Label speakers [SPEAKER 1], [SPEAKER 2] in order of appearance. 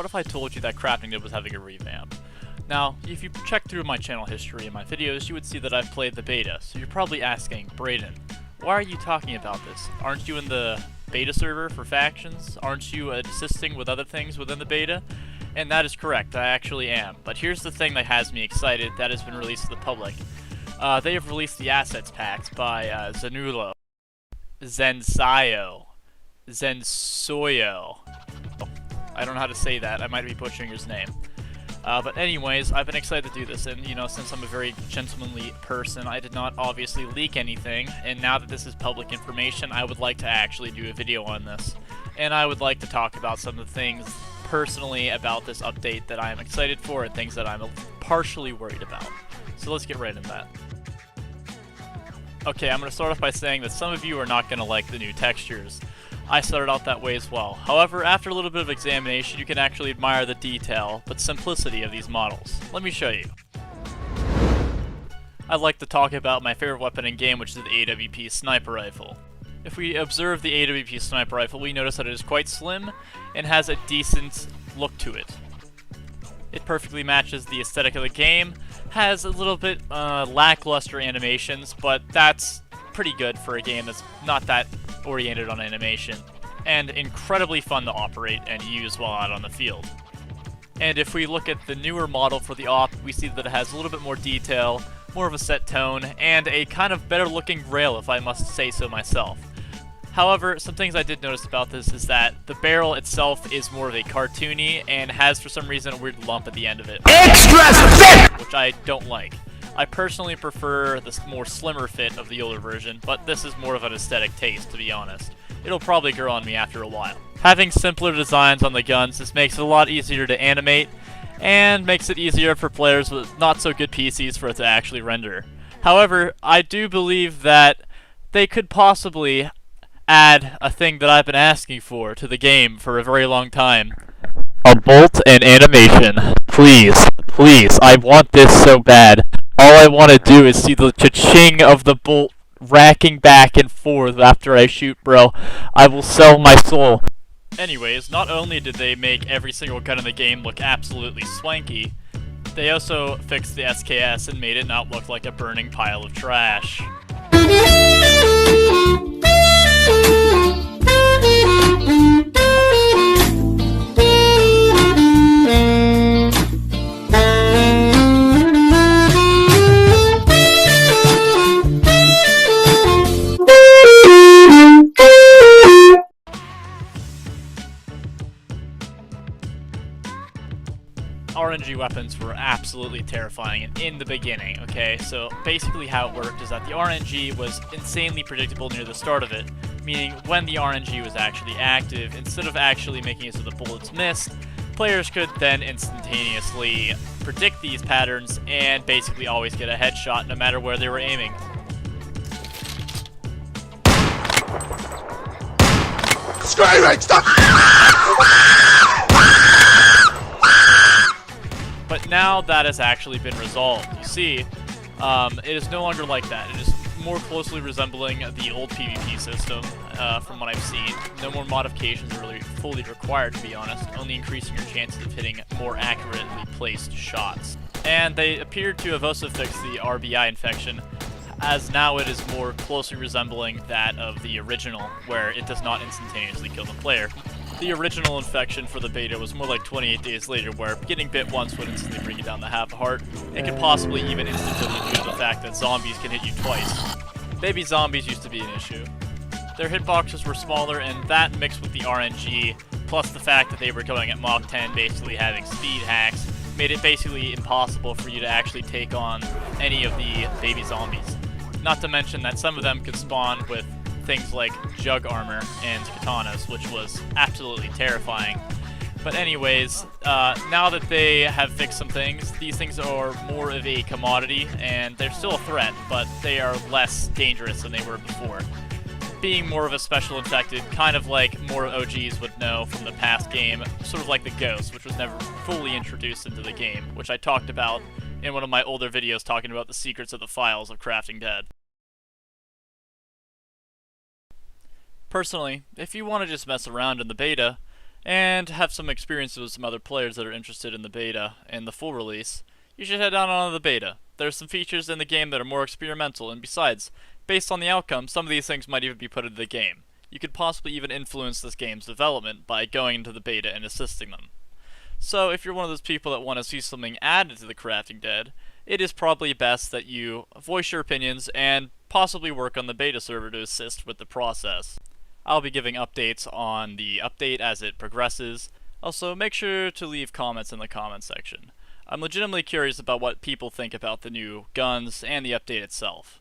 [SPEAKER 1] what if I told you that Crafting Dead was having a revamp? Now, if you check through my channel history and my videos, you would see that I've played the beta, so you're probably asking, Brayden, why are you talking about this? Aren't you in the beta server for factions? Aren't you assisting with other things within the beta? And that is correct, I actually am. But here's the thing that has me excited that has been released to the public. They have released the assets packs by Zenulo, Zensayo, Zensoyo. Oh, I don't know how to say that, I might be butchering his name. But anyways, I've been excited to do this, and since I'm a very gentlemanly person, I did not obviously leak anything, and now that this is public information, I would like to actually do a video on this. And I would like to talk about some of the things personally about this update that I am excited for, and things that I'm partially worried about. So let's get right into that. Okay, I'm going to start off by saying that some of you are not going to like the new textures. I started out that way as well. However, after a little bit of examination, you can actually admire the detail, but simplicity of these models. Let me show you. I'd like to talk about my favorite weapon in game, which is the AWP sniper rifle. If we observe the AWP sniper rifle, we notice that it is quite slim and has a decent look to it. It perfectly matches the aesthetic of the game, has a little bit lackluster animations, but that's pretty good for a game that's not that oriented on animation, and incredibly fun to operate and use while out on the field. And if we look at the newer model for the AWP, we see that it has a little bit more detail, more of a set tone, and a kind of better looking rail, if I must say so myself. However, some things I did notice about this is that the barrel itself is more of a cartoony and has for some reason a weird lump at the end of it, which I don't like. I personally prefer the more slimmer fit of the older version, but this is more of an aesthetic taste, to be honest. It'll probably grow on me after a while. Having simpler designs on the guns, this makes it a lot easier to animate, and makes it easier for players with not so good PCs for it to actually render. However, I do believe that they could possibly add a thing that I've been asking for to the game for a very long time. A bolt and animation. Please, please, I want this so bad. All I want to do is see the cha-ching of the bolt racking back and forth after I shoot, bro. I will sell my soul. Anyways, not only did they make every single gun in the game look absolutely swanky, they also fixed the SKS and made it not look like a burning pile of trash. RNG weapons were absolutely terrifying in the beginning, okay? So basically how it worked is that the RNG was insanely predictable near the start of it, meaning when the RNG was actually active, instead of actually making it so the bullets missed, players could then instantaneously predict these patterns and basically always get a headshot no matter where they were aiming.
[SPEAKER 2] Screaming, stop!
[SPEAKER 1] But now that has actually been resolved. You see, it is no longer like that. It is more closely resembling the old PvP system, from what I've seen. No more modifications are really fully required, to be honest, only increasing your chances of hitting more accurately placed shots. And they appear to have also fixed the RBI infection, as now it is more closely resembling that of the original, where it does not instantaneously kill the player. The original infection for the beta was more like 28 days later, where getting bit once would instantly bring you down to half a heart. It could possibly even instantly due to the fact that zombies can hit you twice. Baby zombies used to be an issue. Their hitboxes were smaller, and that mixed with the RNG, plus the fact that they were going at Mach 10, basically having speed hacks, made it basically impossible for you to actually take on any of the baby zombies. Not to mention that some of them could spawn with things like jug armor and katanas, which was absolutely terrifying. But anyways, now that they have fixed some things, these things are more of a commodity, and they're still a threat, but they are less dangerous than they were before. Being more of a special infected, kind of like more OGs would know from the past game, sort of like the Ghost, which was never fully introduced into the game, which I talked about in one of my older videos talking about the secrets of the files of Crafting Dead. Personally, if you want to just mess around in the beta, and have some experiences with some other players that are interested in the beta and the full release, you should head down onto the beta. There are some features in the game that are more experimental, and besides, based on the outcome, some of these things might even be put into the game. You could possibly even influence this game's development by going into the beta and assisting them. So if you're one of those people that want to see something added to the Crafting Dead, it is probably best that you voice your opinions and possibly work on the beta server to assist with the process. I'll be giving updates on the update as it progresses. Also, make sure to leave comments in the comment section. I'm legitimately curious about what people think about the new guns and the update itself.